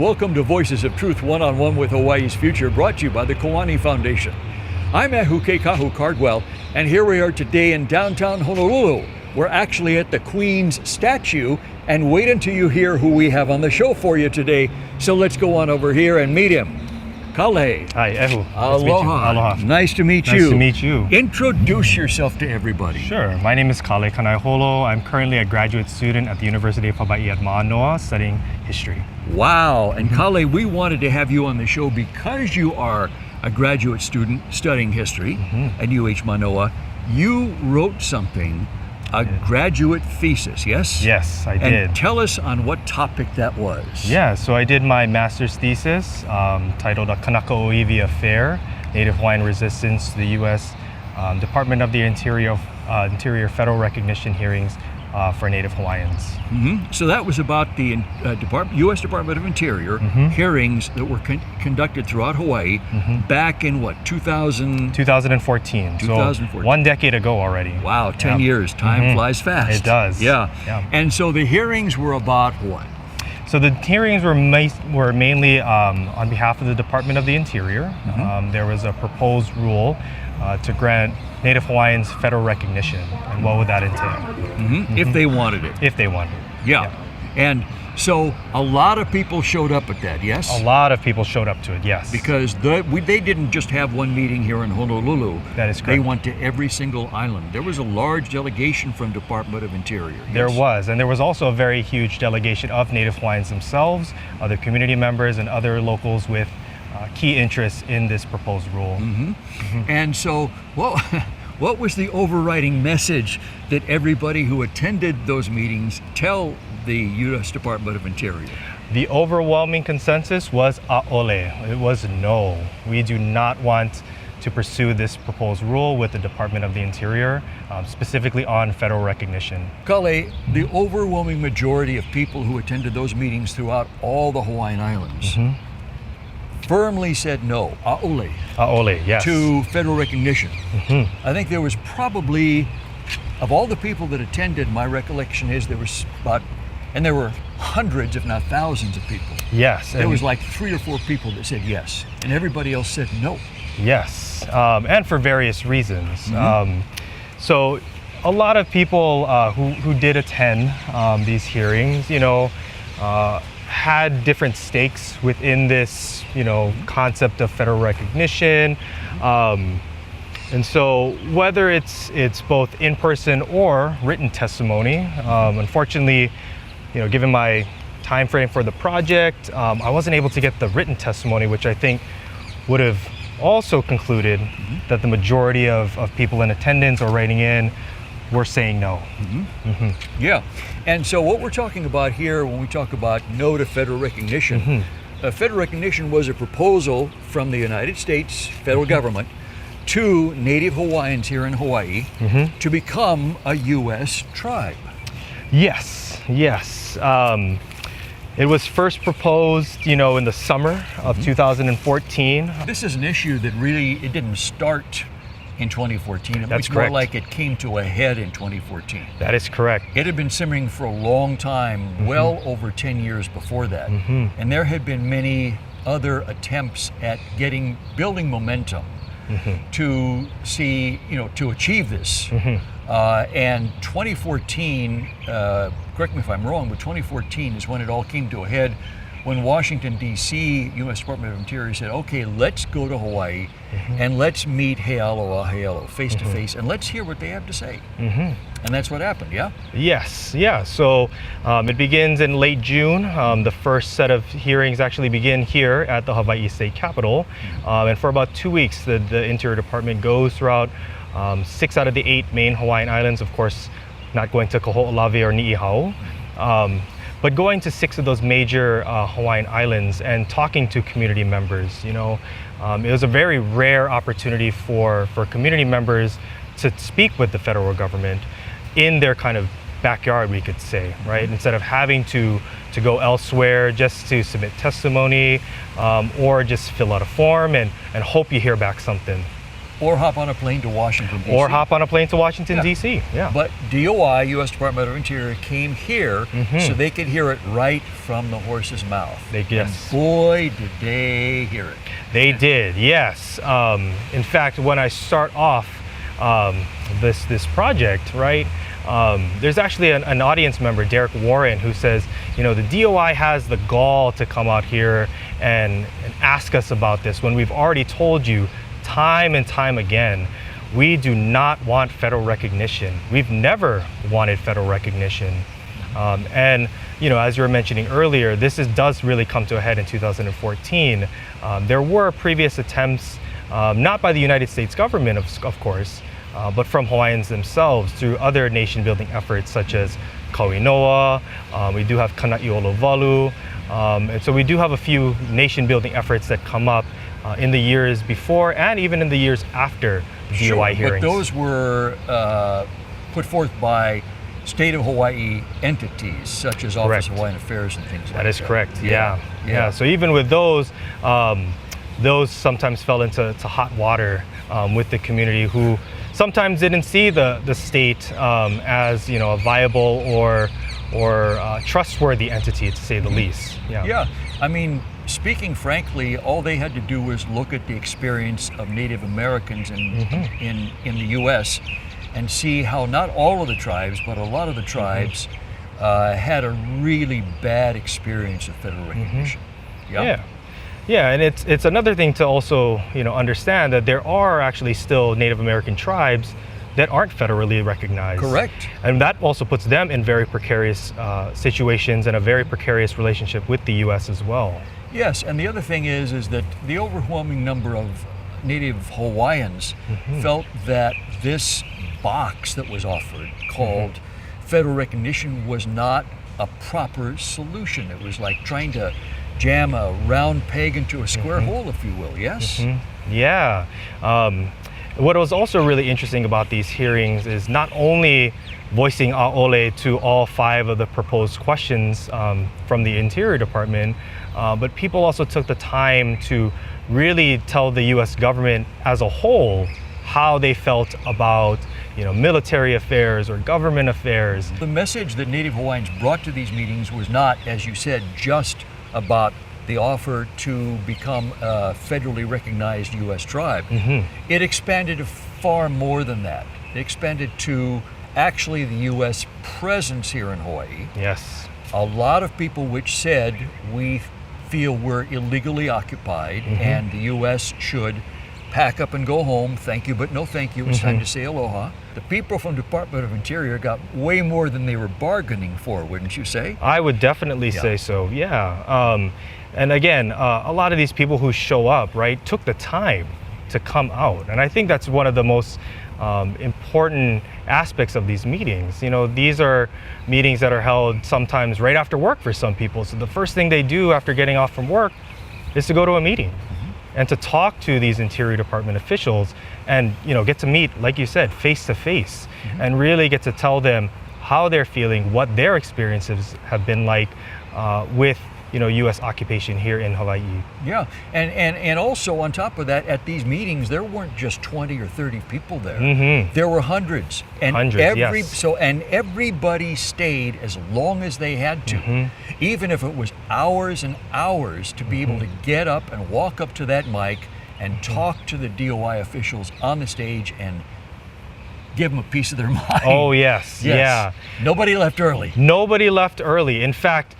welcome to Voices of Truth One-on-One with Hawaii's Future, brought to you by the Kiwani Foundation. I'm Kale Cardwell, and here we are today in downtown Honolulu. We're actually at the Queen's statue, and wait until you hear who we have on the show for you today. So let's go on over here and meet him. Kale. Hi, Ehu. Aloha. Aloha. Nice to meet you. Nice to meet you. Introduce yourself to everybody. Sure. My name is Kale Kanaeholo. I'm currently a graduate student at the University of Hawaii at Manoa studying history. Wow. And Kale, we wanted to have you on the show because you are a graduate student studying history at UH Manoa. You wrote something, a graduate thesis, yes? Yes, I did. And tell us on what topic that was. Yeah, so I did my master's thesis titled A Kanaka Oiwi Affair, Native Hawaiian Resistance to the U.S. Department of the Interior Federal Recognition Hearings for Native Hawaiians. So that was about the U.S. Department of Interior hearings that were conducted throughout Hawaii back in what, 2014. 2014. So 1 decade ago already. Wow, 10 years. Time flies fast. It does. Yeah. And so the hearings were about what? So the hearings were mainly on behalf of the Department of the Interior. There was a proposed rule to grant Native Hawaiians federal recognition, and what would that entail? If they wanted it. If they wanted it. Yeah. And so a lot of people showed up at that, yes? A lot of people showed up to it, yes. Because they didn't just have one meeting here in Honolulu. That is correct. They went to every single island. There was a large delegation from Department of Interior. Yes? There was, and there was also a very huge delegation of Native Hawaiians themselves, other community members, and other locals with key interests in this proposed rule. And so, what was the overriding message that everybody who attended those meetings tell the U.S. Department of Interior? The overwhelming consensus was a'ole. It was no. We do not want to pursue this proposed rule with the Department of the Interior, specifically on federal recognition. Kale, the overwhelming majority of people who attended those meetings throughout all the Hawaiian Islands firmly said no, a'ole, yes, to federal recognition. I think there was probably, of all the people that attended, my recollection is there was there were hundreds, if not thousands of people. Yes. There was like 3 or 4 people that said yes, and everybody else said no. Yes, and for various reasons. So a lot of people who did attend these hearings, had different stakes within this, concept of federal recognition. And so whether it's both in-person or written testimony, unfortunately, given my time frame for the project, I wasn't able to get the written testimony, which I think would have also concluded that the majority of people in attendance or writing in were saying no. Yeah, and so what we're talking about here when we talk about no to federal recognition, federal recognition was a proposal from the United States federal government to Native Hawaiians here in Hawaii to become a U.S. tribe. Yes. It was first proposed, in the summer of 2014. This is an issue that really, it didn't start in 2014. That's more correct. like it came to a head in 2014. That is correct. It had been simmering for a long time, well over 10 years before that. And there had been many other attempts at building momentum to see, to achieve this. And 2014, correct me if I'm wrong, but 2014 is when it all came to a head, when Washington, D.C., U.S. Department of Interior said, okay, let's go to Hawaii and let's meet Healo face to face, and let's hear what they have to say. And that's what happened, yeah? Yes, yeah. So it begins in late June. The first set of hearings actually begin here at the Hawaii State Capitol. And for about 2 weeks, the Interior Department goes throughout 6 out of the 8 main Hawaiian islands, of course, not going to Kaho'olawe or Ni'ihau. But going to 6 of those major Hawaiian islands and talking to community members, it was a very rare opportunity for community members to speak with the federal government in their kind of backyard, we could say, right? Instead of having to go elsewhere just to submit testimony or just fill out a form and hope you hear back something. Or hop on a plane to Washington, D.C. Or hop on a plane to Washington, Yeah. D.C. Yeah. But DOI, U.S. Department of Interior, came here so they could hear it right from the horse's mouth. Yes. And boy, did they hear it. They did, yes. In fact, when I start off this project, right, there's actually an audience member, Derek Warren, who says, you know, the DOI has the gall to come out here and ask us about this when we've already told you time and time again, we do not want federal recognition. We've never wanted federal recognition. And, you know, as you were mentioning earlier, does really come to a head in 2014. There were previous attempts, not by the United States government, of course, but from Hawaiians themselves through other nation-building efforts such as Kauinoa. We do have Kanaeholo Valu. And so we do have a few nation-building efforts that come up in the years before and even in the years after DOI hearings. But those were put forth by state of Hawaii entities such as Office of Hawaiian Affairs and things like that. That is correct. Yeah. So even with those sometimes fell into hot water with the community, who sometimes didn't see the state as, you know, a viable or trustworthy entity, to say the least. Yeah. I mean, speaking frankly, all they had to do was look at the experience of Native Americans in the U.S. and see how not all of the tribes, but a lot of the tribes had a really bad experience of federal recognition. Yeah, and it's another thing to also, you know, understand that there are actually still Native American tribes that aren't federally recognized. Correct. And that also puts them in very precarious situations and a very precarious relationship with the U.S. as well. Yes, and the other thing is that the overwhelming number of Native Hawaiians felt that this box that was offered, called federal recognition, was not a proper solution. It was like trying to jam a round peg into a square hole, if you will, yes? Yeah. What was also really interesting about these hearings is not only voicing a'ole to all 5 of the proposed questions from the Interior Department, but people also took the time to really tell the U.S. government as a whole how they felt about, you know, military affairs or government affairs. The message that Native Hawaiians brought to these meetings was not, as you said, just about the offer to become a federally recognized U.S. tribe. It expanded to far more than that. It expanded to actually the U.S. presence here in Hawaii. Yes. A lot of people which said, we feel we're illegally occupied and the U.S. should pack up and go home. Thank you, but no thank you. It's time to say aloha. The people from the Department of Interior got way more than they were bargaining for, wouldn't you say? I would definitely say so, yeah. And again, a lot of these people who show up, right, took the time to come out. And I think that's one of the most important aspects of these meetings. You know, these are meetings that are held sometimes right after work for some people. So the first thing they do after getting off from work is to go to a meeting and to talk to these Interior Department officials and, you know, get to meet, like you said, face to face, and really get to tell them how they're feeling, what their experiences have been like with, you know, U.S. occupation here in Hawaii. Yeah, and also on top of that, at these meetings, there weren't just 20 or 30 people there. There were hundreds. And everybody stayed as long as they had to, even if it was hours and hours, to be able to get up and walk up to that mic and talk to the DOI officials on the stage and give them a piece of their mind. Oh, yes. Yeah. Nobody left early. Nobody left early. In fact,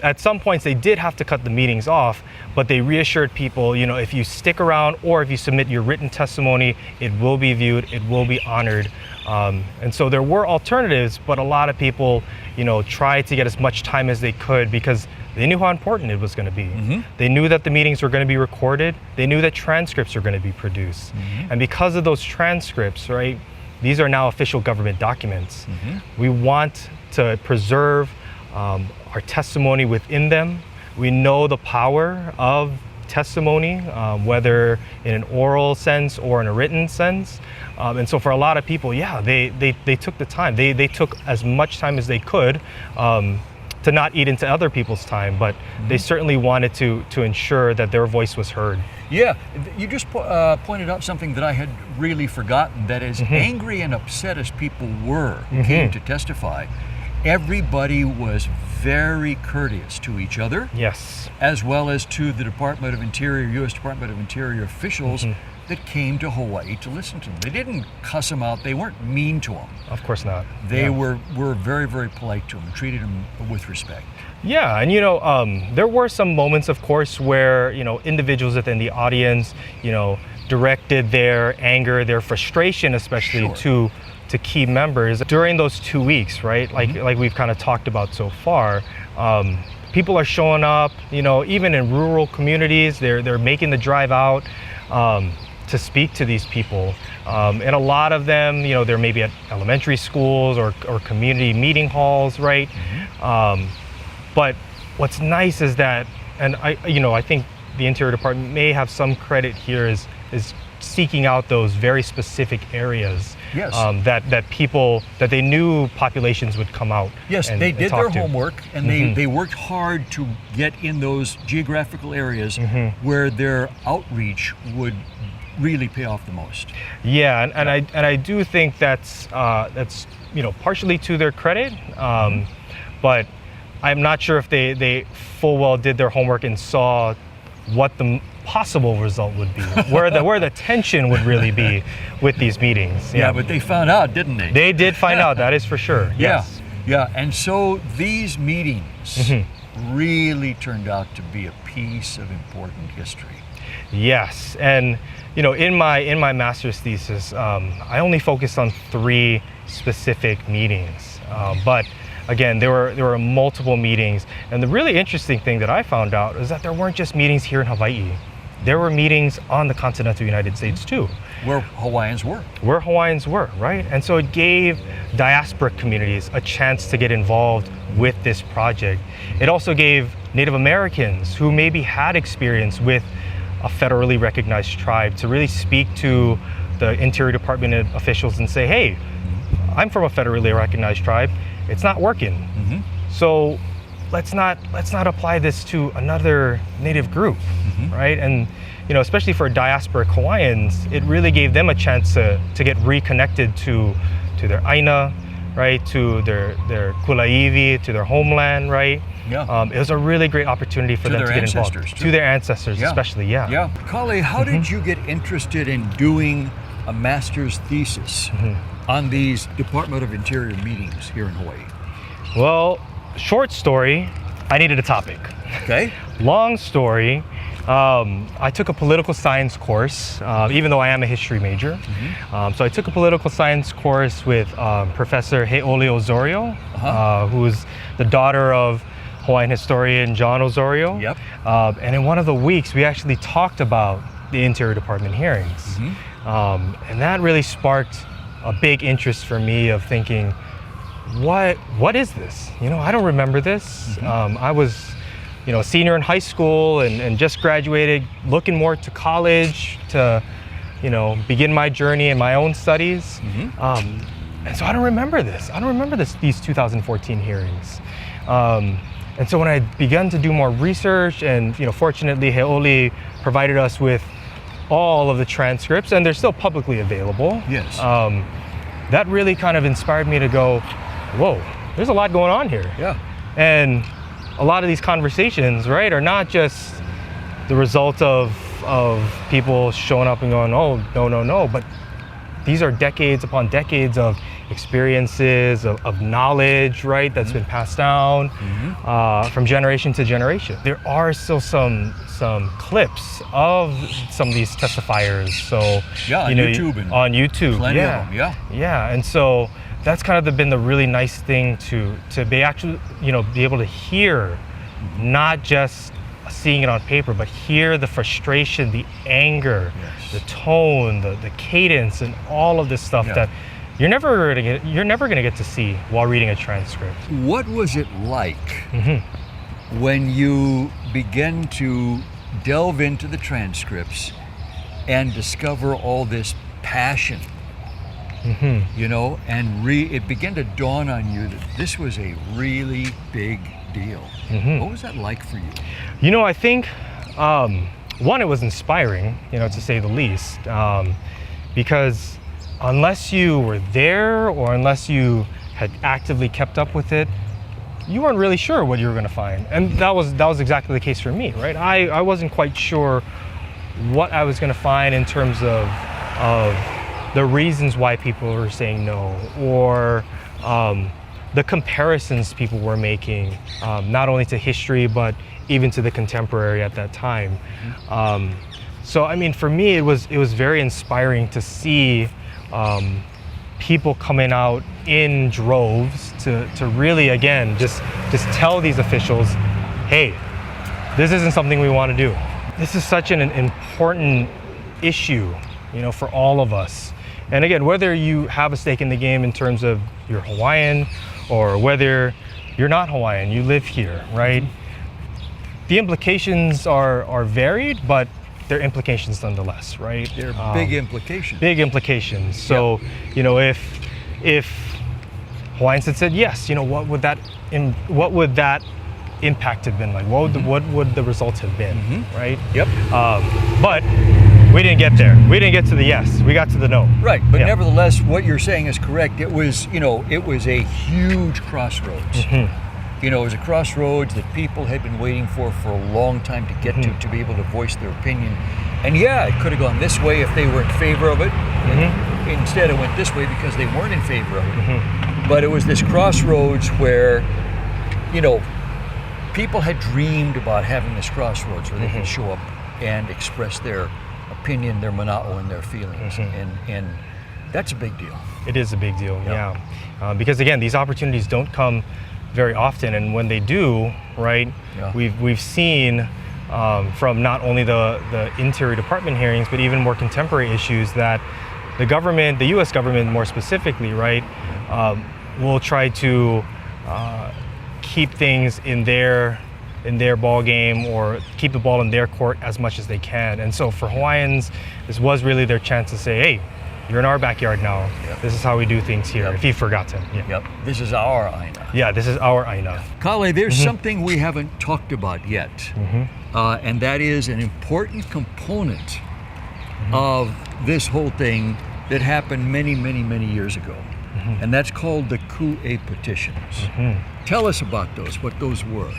at some points they did have to cut the meetings off, but they reassured people, you know, if you stick around or if you submit your written testimony, it will be viewed, it will be honored. And so there were alternatives, but a lot of people, you know, tried to get as much time as they could because they knew how important it was going to be. They knew that the meetings were going to be recorded. They knew that transcripts were going to be produced. And because of those transcripts, right, these are now official government documents. We want to preserve our testimony within them. We know the power of testimony, whether in an oral sense or in a written sense. And so for a lot of people, yeah, they took the time. They took as much time as they could to not eat into other people's time, but they certainly wanted to ensure that their voice was heard. Yeah, you just pointed out something that I had really forgotten. That is, angry and upset as people were who came to testify, everybody was very courteous to each other. Yes. As well as to the Department of Interior, U.S. Department of Interior officials that came to Hawaii to listen to them. They didn't cuss them out. They weren't mean to them. Of course not. They were very, very polite to them, treated them with respect. Yeah, and there were some moments, of course, where individuals within the audience, directed their anger, their frustration, especially to key members during those 2 weeks, right? Like we've kind of talked about so far. People are showing up, even in rural communities. They're making the drive out to speak to these people, and a lot of them, they're maybe at elementary schools or community meeting halls, right? But what's nice is that, and I think the Interior Department may have some credit here, is seeking out those very specific areas. Yes. That they knew populations would come out. Yes, and they did their talk to. homework, and they worked hard to get in those geographical areas where their outreach would really pay off the most. Yeah, and I do think that's partially to their credit, but I'm not sure if they full well did their homework and saw what the possible result would be, where the tension would really be with these meetings. Yeah, but they found out, didn't they? They did find out, that is for sure. Yes. Yeah, and so these meetings really turned out to be a piece of important history. Yes, and in my master's thesis, I only focused on 3 specific meetings, but again, there were multiple meetings, and the really interesting thing that I found out is that there weren't just meetings here in Hawaii. There were meetings on the continental United States too. Where Hawaiians were. Where Hawaiians were, right? And so it gave diasporic communities a chance to get involved with this project. It also gave Native Americans who maybe had experience with a federally recognized tribe to really speak to the Interior Department officials and say, hey, I'm from a federally recognized tribe. It's not working. So let's not apply this to another Native group, right? And especially for diasporic Hawaiians, it really gave them a chance to get reconnected to their Aina, right? To their Kulaivi, to their homeland, right? Yeah. It was a really great opportunity for them to get involved. Too. To their ancestors, especially, yeah. Yeah. Kale, how did you get interested in doing a master's thesis on these Department of Interior meetings here in Hawaii? Well, short story, I needed a topic. Okay. Long story, I took a political science course, even though I am a history major. So I took a political science course with Professor Heoli Osorio, who's the daughter of Hawaiian historian John Osorio. Yep. And in one of the weeks, we actually talked about the Interior Department hearings. And that really sparked a big interest for me of thinking, what is this? I don't remember this. I was, a senior in high school and just graduated, looking more to college to, begin my journey in my own studies. And so I don't remember this. I don't remember these 2014 hearings. And so when I began to do more research, and fortunately Heoli provided us with all of the transcripts, and they're still publicly available. Yes. That really kind of inspired me to go, whoa, there's a lot going on here. Yeah. And a lot of these conversations, right, are not just the result of people showing up and going, oh, no, but these are decades upon decades of experiences, of knowledge, right, that's been passed down from generation to generation. There are still some clips of some of these testifiers. So on YouTube. On YouTube. Plenty of them, Yeah, and so that's kind of been the really nice thing to be actually, be able to hear, not just seeing it on paper, but hear the frustration, the anger, the tone, the cadence, and all of this stuff that you're never gonna get to see while reading a transcript. What was it like when you began to delve into the transcripts and discover all this passion? And it began to dawn on you that this was a really big deal. What was that like for you? You know, I think, one, it was inspiring, you know, to say the least, because unless you were there or unless you had actively kept up with it, you weren't really sure what you were going to find. And that was exactly the case for me, right? I wasn't quite sure what I was going to find in terms of the reasons why people were saying no, or the comparisons people were making, not only to history, but even to the contemporary at that time. So, I mean, for me, it was very inspiring to see people coming out in droves to really, again, just tell these officials, hey, this isn't something we want to do. This is such an important issue, you know, for all of us. And again, whether you have a stake in the game in terms of you're Hawaiian or whether you're not Hawaiian, you live here, right? The implications are varied, but they're implications nonetheless, right? They're big implications. Big implications. So, you know, if Hawaiians had said yes, you know, what would that impact have been like? What would the results have been, right? Yep. But we didn't get there. We didn't get to the yes. We got to the no. Right, but nevertheless, what you're saying is correct. It was, you know, it was a huge crossroads. You know, it was a crossroads that people had been waiting for a long time to get to be able to voice their opinion. And yeah, it could have gone this way if they were in favor of it. Instead, it went this way because they weren't in favor of it. But it was this crossroads where, you know, people had dreamed about having this crossroads where they could show up and express their opinion, their mana'o, and their feelings. And that's a big deal. It is a big deal, yeah. Because again, these opportunities don't come very often, and when they do, right, we've seen from not only the Interior Department hearings, but even more contemporary issues that the government, the U.S. government more specifically, right, will try to keep things in their ball game or keep the ball in their court as much as they can. And so for Hawaiians, this was really their chance to say, hey, you're in our backyard now. This is how we do things here, if you've forgotten. This is our aina. Yeah, this is our aina. Kale, there's something we haven't talked about yet, and that is an important component of this whole thing that happened many, many, many years ago, and that's called the Ku'e petitions. Tell us about those, what those were.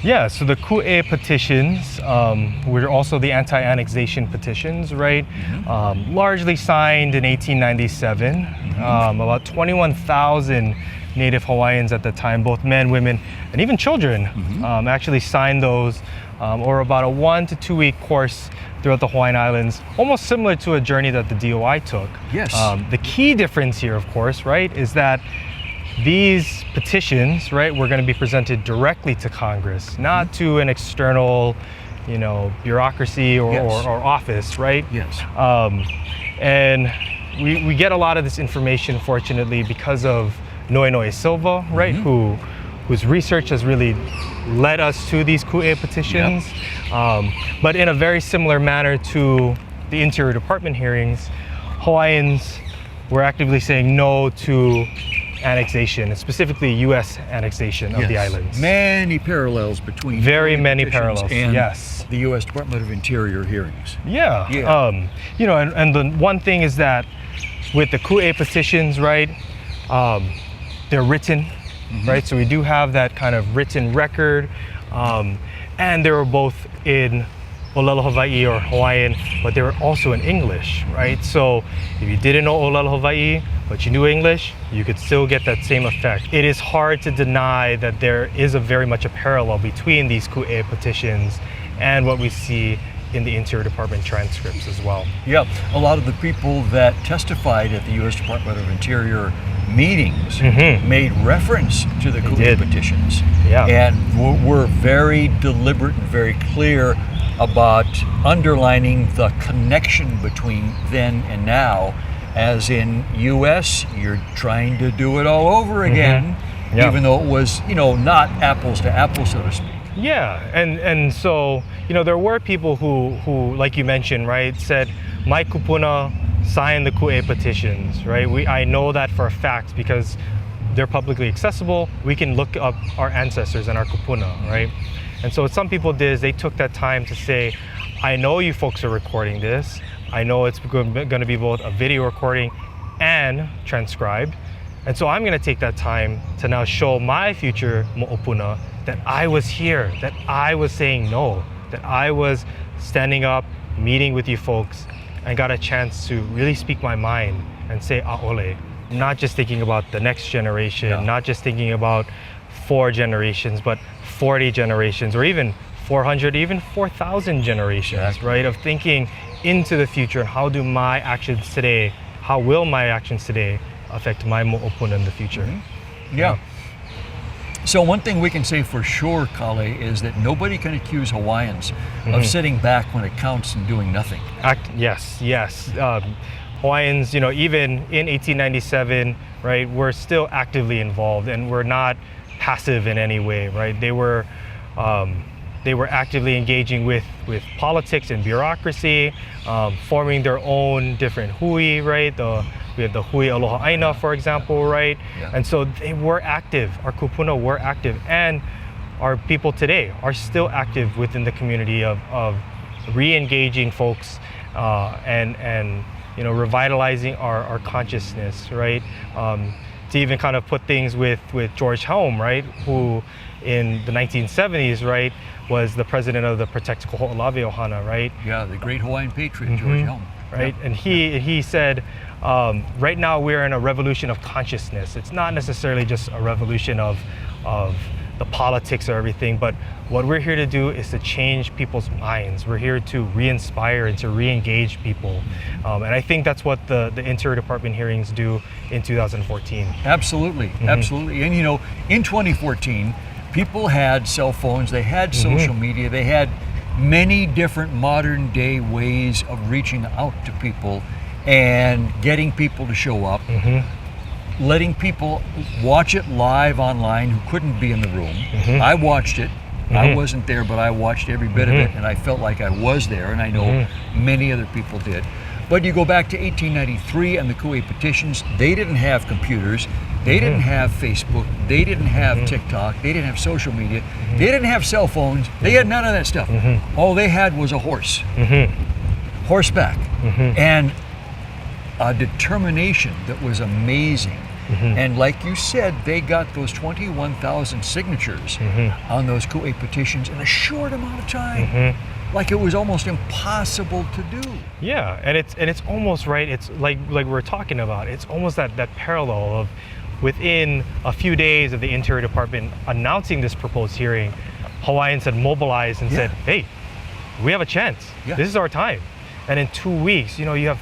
Yeah, so the Ku'e petitions were also the anti-annexation petitions, right? Largely signed in 1897. About 21,000 Native Hawaiians at the time, both men, women, and even children, actually signed those, or about a 1 to 2 week course throughout the Hawaiian Islands, almost similar to a journey that the DOI took. Yes. The key difference here, of course, right, is that these petitions, right, were going to be presented directly to Congress, not to an external, you know, bureaucracy or office, right? Yes. And we get a lot of this information, fortunately, because of Noe Silva, right, whose research has really led us to these Ku'e petitions. But in a very similar manner to the Interior Department hearings, Hawaiians were actively saying no to annexation, specifically U.S. annexation of the islands. Many parallels between very many parallels and yes, the U.S. Department of Interior hearings. You know, and the one thing is that with the Ku'e petitions, right, they're written, right? So we do have that kind of written record, and they were both in Olelo Hawaii or Hawaiian, but they were also in English, right? So if you didn't know Olelo Hawaii, but you knew English, you could still get that same effect. It is hard to deny that there is very much a parallel between these Ku'e petitions and what we see in the Interior Department transcripts as well. Yeah, a lot of the people that testified at the U.S. Department of Interior meetings made reference to the Ku'e petitions. And were very deliberate and very clear about underlining the connection between then and now, as in U.S., you're trying to do it all over again, even though it was, you know, not apples to apples, so to speak. Yeah, and so, you know, there were people who like you mentioned, right, said, my kupuna signed the Ku'e petitions, right? I know that for a fact because they're publicly accessible. We can look up our ancestors and our kupuna, right? And so what some people did is they took that time to say, I know you folks are recording this. I know it's going to be both a video recording and transcribed. And so I'm going to take that time to now show my future mo'opuna that I was here, that I was saying no, that I was standing up, meeting with you folks, and got a chance to really speak my mind and say a'ole. Not just thinking about the next generation, not just thinking about 4 generations, but 40 generations, or even 400, even 4,000 generations, right? Of thinking into the future, how do my actions today, how will my actions today affect my mo'opuna in the future? Yeah. So one thing we can say for sure, Kale, is that nobody can accuse Hawaiians of sitting back when it counts and doing nothing. Yes. Hawaiians, even in 1897, right, we're still actively involved, and we're not passive in any way, right? They were actively engaging with politics and bureaucracy, forming their own different hui, right? We have the hui aloha aina, for example, right? And so they were active. Our kupuna were active, and our people today are still active within the community of re-engaging folks and revitalizing our consciousness, right? To even kind of put things with George Helm, right? Who in the 1970s, right, was the president of the Protect Koho'olawe Ohana, right? Yeah, the great Hawaiian patriot, George Helm. Right, and he said, right now we're in a revolution of consciousness. It's not necessarily just a revolution of the politics or everything, but what we're here to do is to change people's minds. We're here to re-inspire and to re-engage people. And I think that's what the inter-department hearings do in 2014. Absolutely, absolutely. And in 2014, people had cell phones, they had social media, they had many different modern day ways of reaching out to people and getting people to show up. Letting people watch it live online who couldn't be in the room. I watched it. I wasn't there, but I watched every bit of it, and I felt like I was there, and I know many other people did. But you go back to 1893 and the Kauai petitions, they didn't have computers, they didn't have Facebook, they didn't have TikTok, they didn't have social media, they didn't have cell phones, they had none of that stuff. All they had was a horse, horseback, and a determination that was amazing. And like you said, they got those 21,000 signatures on those Kauai petitions in a short amount of time. Like it was almost impossible to do. Yeah, and it's almost right. It's like we're talking about. It's almost that parallel of within a few days of the Interior Department announcing this proposed hearing, Hawaiians had mobilized and said, "Hey, we have a chance. This is our time." And in 2 weeks, you have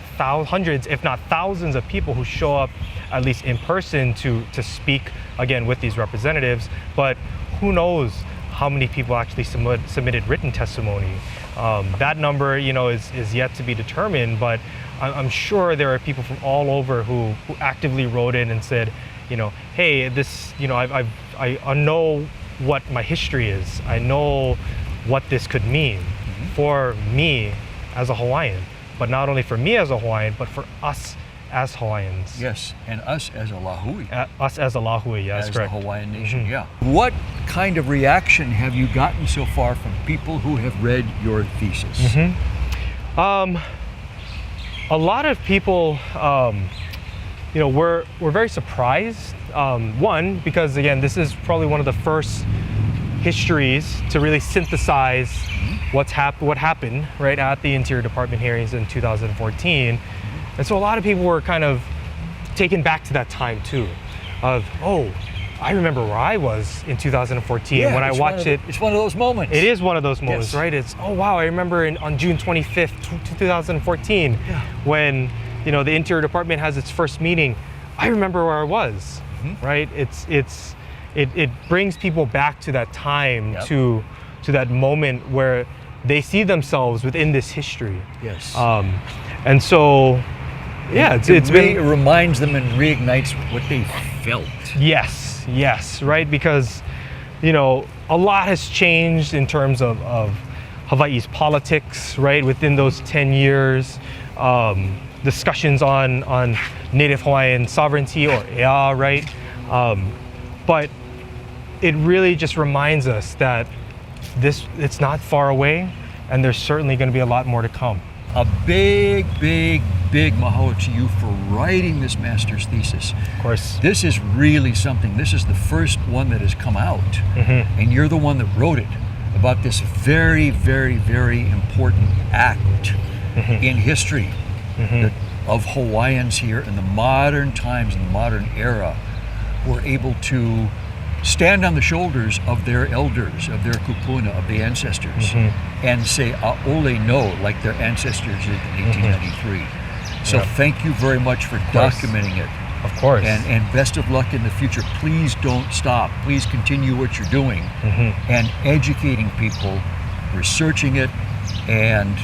hundreds, if not thousands, of people who show up, at least in person, to speak again with these representatives. But who knows how many people actually submitted written testimony? That number, is yet to be determined. But I'm sure there are people from all over who actively wrote in and said, hey, this, I know what my history is. I know what this could mean for me as a Hawaiian, but not only for me as a Hawaiian, but for us as Hawaiians. Yes, and us as a lahui. Us as a lahui, yeah, that's correct. As the Hawaiian nation, yeah. What kind of reaction have you gotten so far from people who have read your thesis? A lot of people, we're very surprised. One, because again, this is probably one of the first histories to really synthesize what happened right at the Interior Department hearings in 2014. And so a lot of people were kind of taken back to that time too, of, oh, I remember where I was in 2014 when I watched it. It's one of those moments. It is one of those moments, right? It's, oh wow, I remember on June 25th, 2014, when the Interior Department has its first meeting. I remember where I was, right? It brings people back to that time, to that moment where they see themselves within this history. Yes. And so, it reminds them and reignites what they felt. Yes, right? Because, a lot has changed in terms of Hawaii's politics, right? Within those 10 years, discussions on Native Hawaiian sovereignty, or ea, right? But it really just reminds us that it's not far away, and there's certainly going to be a lot more to come. A big mahalo to you for writing this master's thesis. Of course. This is really something. This is the first one that has come out, and you're the one that wrote it about this very important act in history of Hawaiians here in the modern times, in the modern era, who are able to stand on the shoulders of their elders, of their kupuna, of the ancestors, and say "Aole no," like their ancestors did in 1893. So thank you very much for documenting it. Of course. And best of luck in the future. Please don't stop. Please continue what you're doing and educating people, researching it, and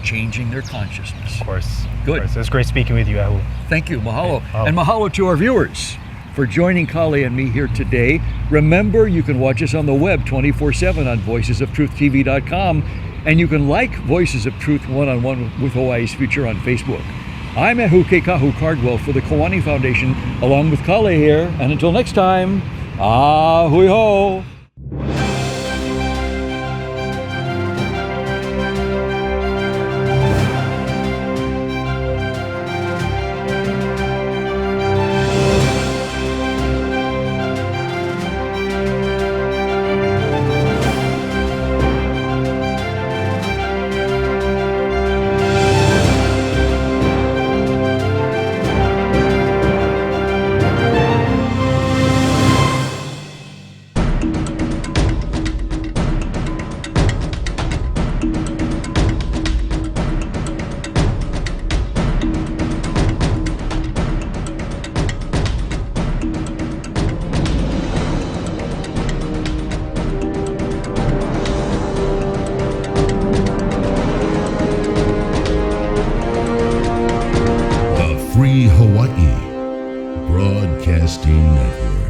changing their consciousness. Of course. Good. Of course. It was great speaking with you, Ahu. Thank you. Mahalo. And mahalo to our viewers for joining Kale and me here today. Remember, you can watch us on the web 24/7 on voicesoftruth.tv.com, and you can like Voices of Truth One-on-One with Hawaii's Future on Facebook. I'm Ahu Keikahu Cardwell for the Kawani Foundation, along with Kale here, and until next time, ahui ho! Free Hawaii Broadcasting Network.